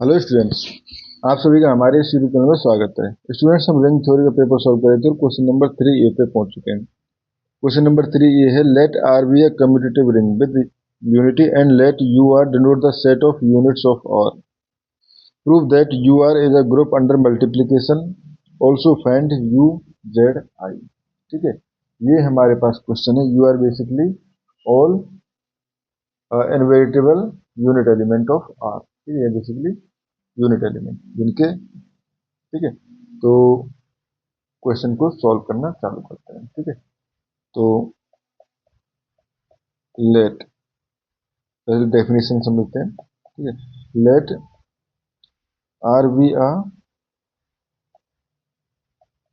Hello students, आप सभी का हमारे इस यूट्यूब चैनल में स्वागत है। स्टूडेंट्स, हम रिंग थ्योरी का पेपर सॉल्व कर रहे थे और क्वेश्चन नंबर 3A पे पहुंच चुके हैं। क्वेश्चन नंबर 3A है, let R be a commutative ring with unity and let U R denote the set of units of R. Prove that U R is a group under multiplication. Also find U Z I. ठीक है, ये हमारे पास question है। U R basically all invertible unit element of R. ठीक है, basically unit element जिनके, ठीक है, तो क्वेश्चन को सॉल्व करना चालू करते हैं। ठीक है, तो लेट, पहले डेफिनेशन समझते हैं। ठीक है, let R be a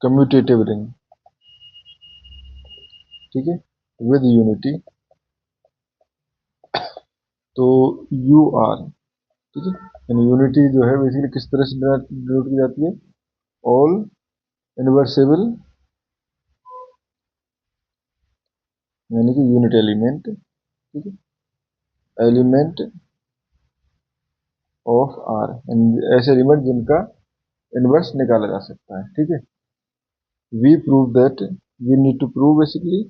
commutative ring, ठीक है, विद यूनिटी। तो यू आर, ठीक है, यानी यूनिटी जो है बेसिकली किस तरह से डिनोट की जाती है? ऑल इनवर्सेबल, यानी कि यूनिट एलिमेंट, ठीक है, एलिमेंट ऑफ आर, ऐसे एलिमेंट जिनका इनवर्स निकाला जा सकता है। ठीक है, we prove that, we need to prove, basically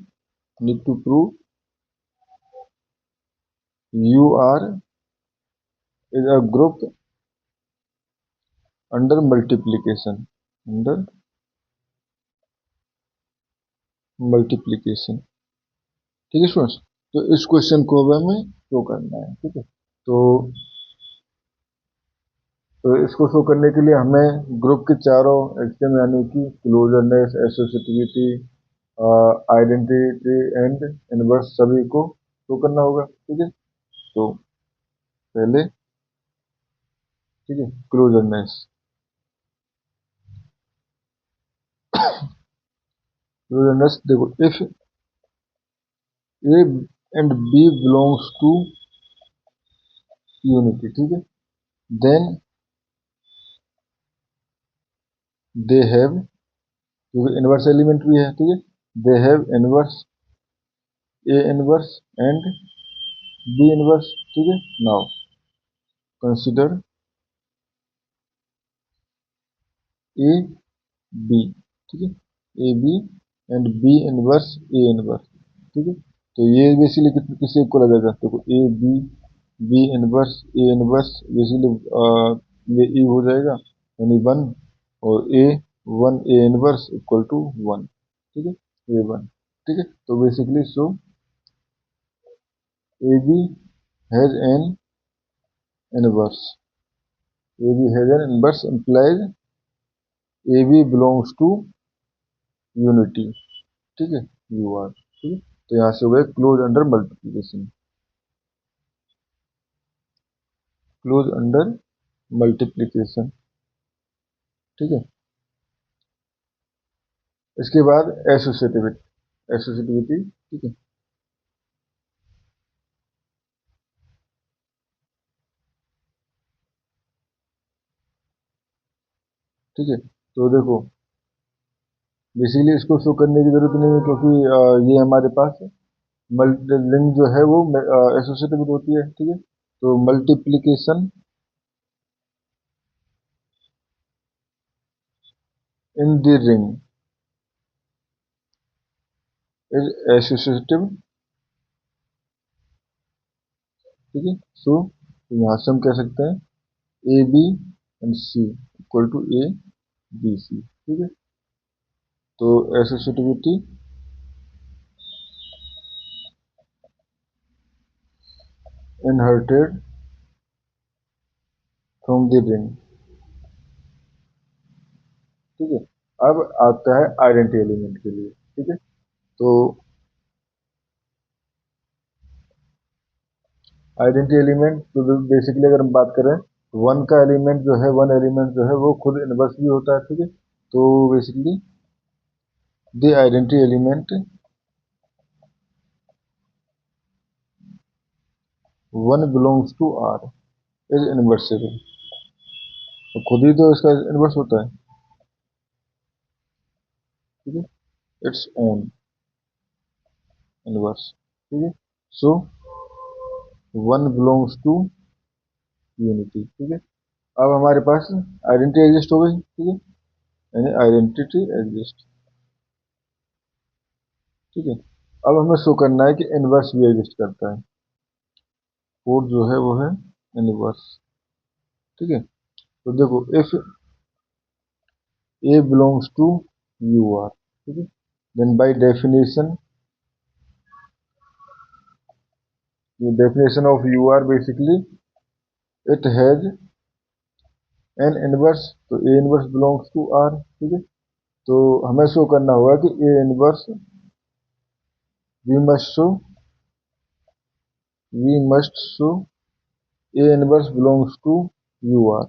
need to prove you are is a group under multiplication, under multiplication। ठीक है स्टूडेंट्स, तो इस क्वेश्चन को अब हमें शो करना है। ठीक है, तो इसको शो करने के लिए हमें ग्रुप के चारों एक्सट्रीम, यानी कि क्लोजरनेस, एसोसिएटिविटी, आइडेंटिटी एंड इनवर्स, सभी को शो करना होगा। ठीक है, तो पहले, ठीक है, क्लोजरनेस, क्लोजरनेस देखो, if a and b belongs to unity, ठीक है, देन दे हैव, क्योंकि इनवर्स एलिमेंट भी है, ठीक है, they have inverse, a inverse and b inverse. ठीक है, नाउ कंसिडर ए बी, ठीक है, a b and b inverse a inverse. ठीक है, तो ये बेसिकली किससे इक्वल आ जाएगा? देखो, a b, b inverse a inverse, basically ये ई हो जाएगा, यानी 1, और a 1 a inverse equal to 1। ठीक है, ए 1। ठीक है, तो basically so a b has an inverse, a b has an inverse implies a b belongs to unity. ठीक है, यू आर, ठीक है, तो यहाँ से हो गए close under multiplication, close under multiplication. ठीक है, इसके बाद एसोसिएटिविटी, एसोसिएटिविटी, ठीक है, ठीक है, तो देखो बेसिकली इसको शो करने की जरूरत नहीं है, क्योंकि ये हमारे पास लिंक जो है वो एसोसिएटिव होती है। ठीक है, तो multiplication in the ring is associative. ठीक है, सो यहाँ से हम कह सकते हैं a b and c equal to a b c. ठीक है, तो associativity inherited from the ring. ठीक है, अब आता है आइडेंटिटी एलिमेंट के लिए। ठीक है, तो आइडेंटिटी एलिमेंट, तो बेसिकली अगर हम बात करें, वन का एलिमेंट जो है, वन एलिमेंट जो है वो खुद इनवर्स भी होता है। ठीक है, तो basically the identity element one belongs to R is invertible, तो खुद ही तो इसका इनवर्स होता है। ठीक है, इट्स ओन इनवर्स। ठीक है, so one belongs to unity. ठीक है, अब हमारे पास आइडेंटिटी एग्जिस्ट हो गई, ठीक है, यानी आइडेंटिटी एग्जिस्ट, ठीक है। अब हमें शो करना है कि इनवर्स भी एग्जिस्ट करता है। कोड जो है वो है इनवर्स, ठीक है। तो देखो if a belongs to U R, ठीक है, then by definition, the definition of UR basically it has an inverse, तो A inverse belongs to R, ठीक है। तो हमें शो करना होगा कि A inverse we must show A inverse belongs to UR,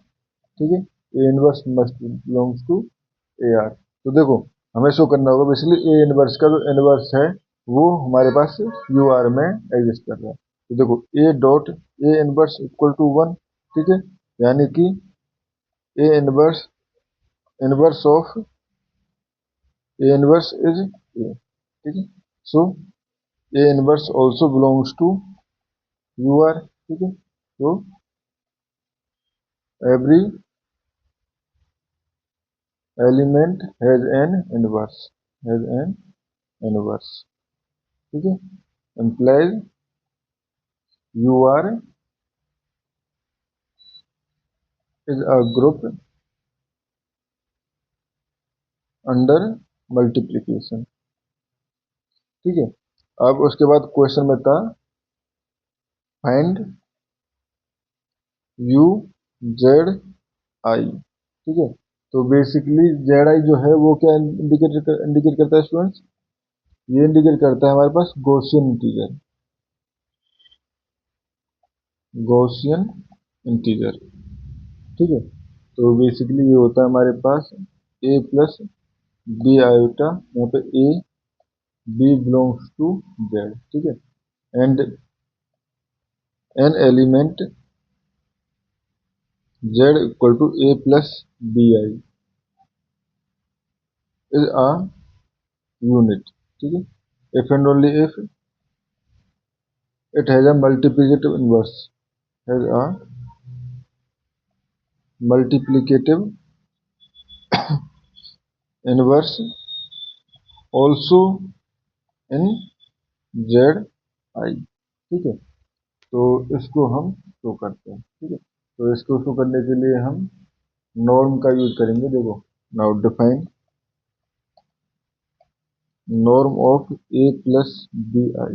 ठीक है, A inverse must belongs to AR। तो देखो हमें शो करना होगा बेसिकली A inverse का जो इनवर्स है वो हमारे पास UR में एग्जिस्ट कर रहा है। तो देखो A dot A inverse equal to 1, ठीक है, यानी कि A inverse of A inverse is A, ठीक है। सो A inverse also belongs to UR, ठीक है। तो every element has an inverse, ठीक है, implies UR is a group under multiplication, ठीक है। अब उसके बाद क्वेश्चन में था फाइंड यू जेड आई, ठीक है। तो बेसिकली जेड आई जो है वो क्या इंडिकेट करता है स्टूडेंट्स, ये इंडिकेट करता है हमारे पास गॉसियन इंटीजर, गॉसियन इंटीजर, ठीक है। तो बेसिकली ये होता है हमारे पास ए प्लस बी आयोटा, यहाँ पे a b belongs to Z, ठीक है, and an element z equal to a plus b i is a unit, ठीक है, if and only if it has a multiplicative inverse, has a multiplicative inverse also in ZI, ठीक है। तो इसको हम show करते हैं, ठीक है। तो इसको शो करने के लिए हम नॉर्म का यूज करेंगे। देखो now define norm of a plus b i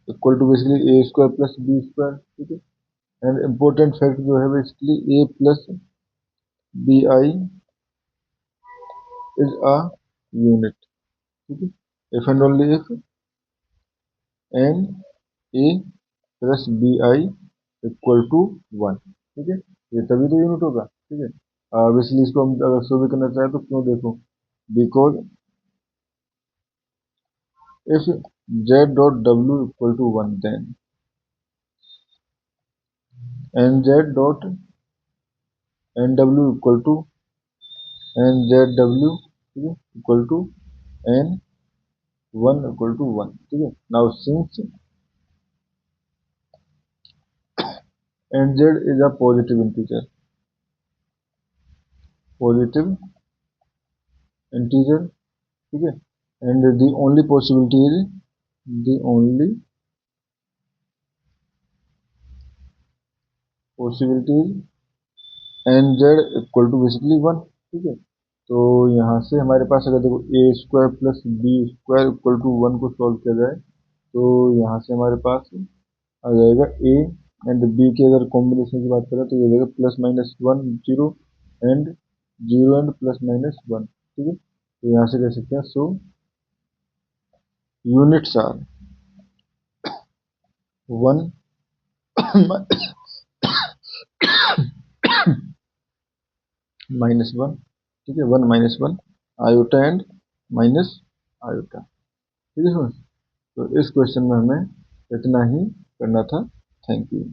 equal to basically a square plus B square, ठीक है। एंड इम्पोर्टेंट फैक्ट जो है basically a plus b i is a unit, ठीक है, if and only if N a plus b i equal to 1, ठीक है। ये तभी तो यूनिट होगा, ठीक है। इसलिए इसको हम अगर शो भी करना चाहें तो क्यों, देखो because if Z dot W equal to 1 then N Z dot N W equal to N Z W, ठीक है, equal to N 1 equal to 1, ठीक है। Now since N Z is a positive integer, positive integer, ठीक है, and the only possibility is the only possibility N Z equal to basically 1, ठीक है। तो यहाँ से हमारे पास अगर देखो A square plus B square equal to 1 को सॉल्व किया जाए तो यहाँ से हमारे पास आ जाएगा ए एंड बी के अगर कॉम्बिनेशन की बात करें तो ये हो जाएगा plus minus 1 zero and plus minus 1, ठीक है। तो यहाँ से कह सकते हैं सो यूनिट्स आर 1 माइनस 1, ठीक है, 1 minus 1 iota and minus iota, ठीक है। तो इस क्वेश्चन में हमें इतना ही करना था। Thank you.